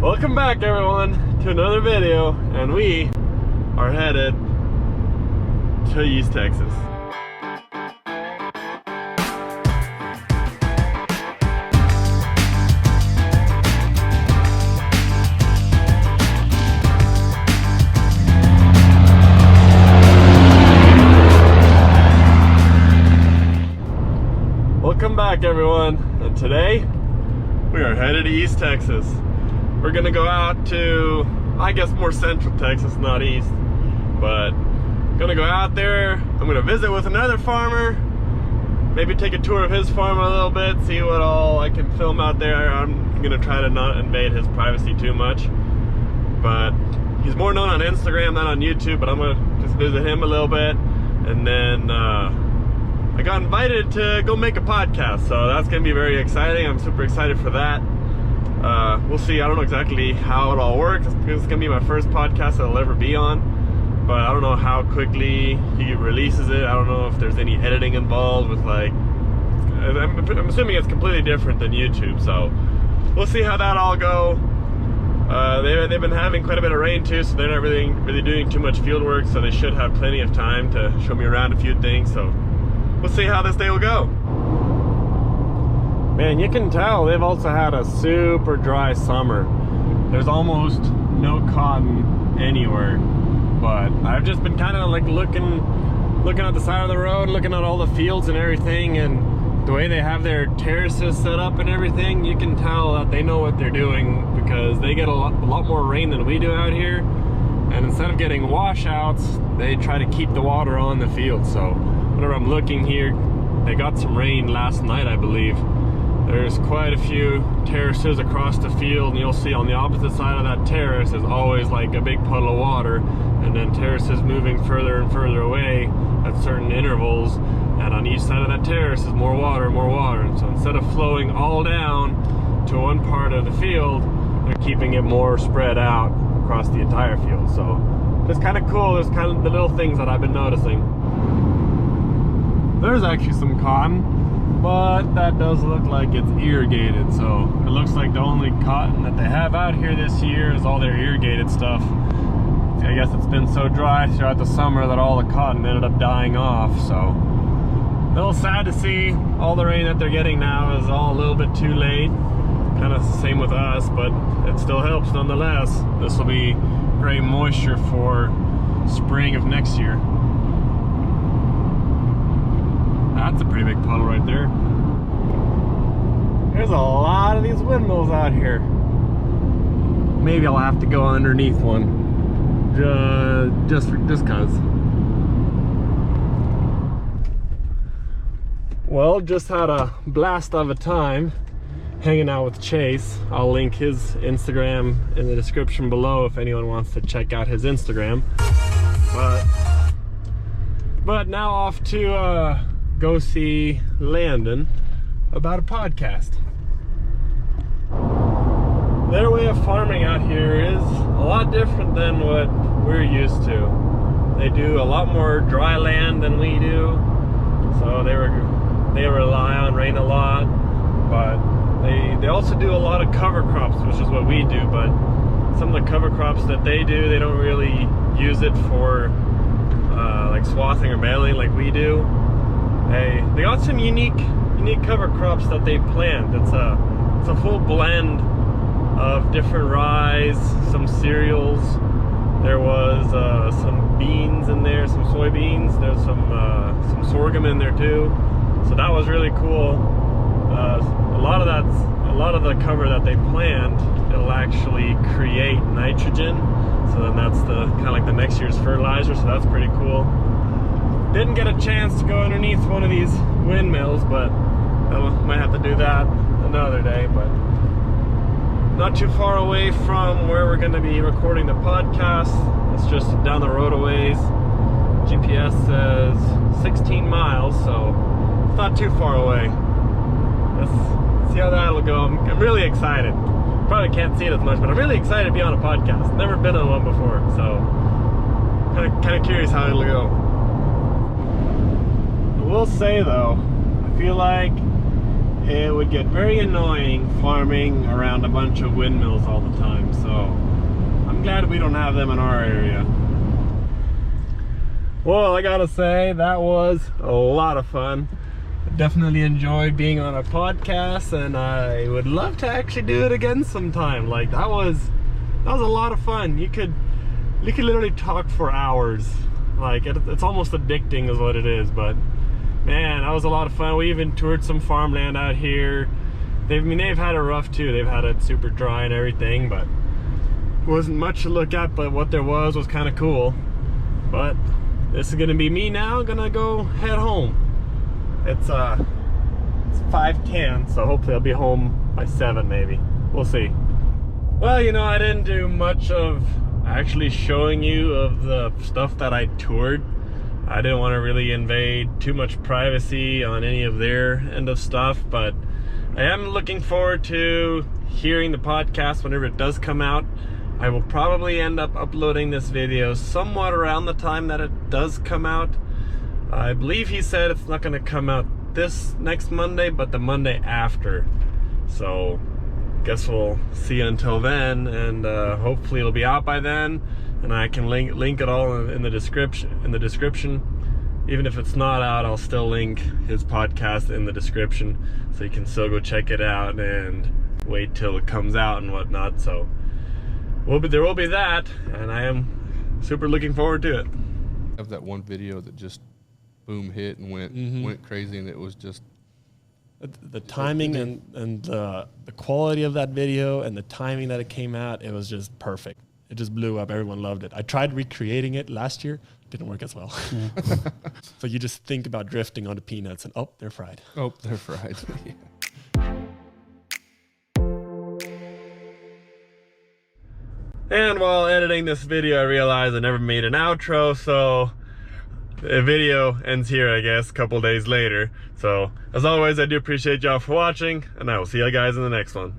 Welcome back everyone to another video, and we are headed to East Texas. Welcome back everyone, and today we are headed to East Texas. We're gonna go out to, I guess, more central Texas, not east, but gonna go out there. I'm gonna visit with another farmer, maybe take a tour of his farm a little bit, see what all I can film out there. I'm gonna try to not invade his privacy too much, but he's more known on Instagram than on YouTube, but I'm gonna just visit him a little bit. And then I got invited to go make a podcast, so that's gonna be very exciting. I'm super excited for that. We'll see. I don't know exactly how it all works. It's gonna be my first podcast that I'll ever be on, but I don't know how quickly he releases it. I don't know if there's any editing involved with, like, I'm assuming it's completely different than YouTube, so we'll see how that all go. They've been having quite a bit of rain too, so they're not really doing too much field work, so they should have plenty of time to show me around a few things. So we'll see how this day will go. Man, you can tell they've also had a super dry summer. There's almost no cotton anywhere, but I've just been kind of like looking at the side of the road, looking at all the fields and everything, and the way they have their terraces set up and everything, you can tell that they know what they're doing, because they get a lot more rain than we do out here, and instead of getting washouts, they try to keep the water on the field. So whenever I'm looking here, they got some rain last night, I believe. There's quite a few terraces across the field, and you'll see on the opposite side of that terrace is always like a big puddle of water, and then terraces moving further and further away at certain intervals, and on each side of that terrace is more water, and so instead of flowing all down to one part of the field, they're keeping it more spread out across the entire field. So it's kind of cool. There's kind of the little things that I've been noticing. There's actually some cotton, but that does look like it's irrigated, so it looks like the only cotton that they have out here this year is all their irrigated stuff. I guess it's been so dry throughout the summer that all the cotton ended up dying off, so a little sad to see. All the rain that they're getting now is all a little bit too late, kind of the same with us, but it still helps nonetheless. This will be great moisture for spring of next year. That's a pretty big puddle right there. There's a lot of these windmills out here. Maybe I'll have to go underneath one, just cause. Well, just had a blast of a time hanging out with Chase. I'll link his Instagram in the description below if anyone wants to check out his Instagram. But now off to go see Landon about a podcast. Their way of farming out here is a lot different than what we're used to. They do a lot more dry land than we do, so they rely on rain a lot, but they also do a lot of cover crops, which is what we do. But some of the cover crops that they do, they don't really use it for like swathing or baling like we do. They got some unique cover crops that they plant. It's a full blend of different rye, some cereals. There was some beans in there, some soybeans. There's some sorghum in there too. So that was really cool. A lot of the cover that they plant, it'll actually create nitrogen. So then that's the kind of like the next year's fertilizer. So that's pretty cool. Didn't get a chance to go underneath one of these windmills, but I might have to do that another day. But not too far away from where we're going to be recording the podcast. It's just down the road a ways. GPS says 16 miles, so it's not too far away. Let's see how that'll go. I'm really excited. Probably can't see it as much, but I'm really excited to be on a podcast. Never been on one before, so kind of curious how it'll go. I will say though, I feel like it would get very annoying farming around a bunch of windmills all the time. So I'm glad we don't have them in our area. Well, I gotta say, that was a lot of fun. I definitely enjoyed being on a podcast, and I would love to actually do it again sometime. Like, that was a lot of fun. You could literally talk for hours. Like, it's almost addicting is what it is, but man, that was a lot of fun. We even toured some farmland out here. They've had it rough too. They've had it super dry and everything, but it wasn't much to look at, but what there was kind of cool. But this is gonna be me now, gonna go head home. It's 5:10, so hopefully I'll be home by 7 maybe. We'll see. Well, you know, I didn't do much of actually showing you of the stuff that I toured. I didn't want to really invade too much privacy on any of their end of stuff, but I am looking forward to hearing the podcast whenever it does come out. I will probably end up uploading this video somewhat around the time that it does come out. I believe he said it's not going to come out this next Monday, but the Monday after. So guess we'll see until then, and hopefully it'll be out by then, and I can link it all in the description. Even if it's not out, I'll still link his podcast in the description, so you can still go check it out and wait till it comes out and whatnot. So there will be that, and I am super looking forward to it. I have that one video that just boom hit and went crazy, and it was just the timing and the quality of that video and the timing that it came out, it was just perfect. It just blew up. Everyone loved it. I tried recreating it last year. Didn't work as well. Yeah. So you just think about drifting onto peanuts and, oh, they're fried. Oh, they're fried. Yeah. And while editing this video, I realized I never made an outro, so the video ends here, I guess, a couple days later. So, as always, I do appreciate y'all for watching, and I will see you guys in the next one.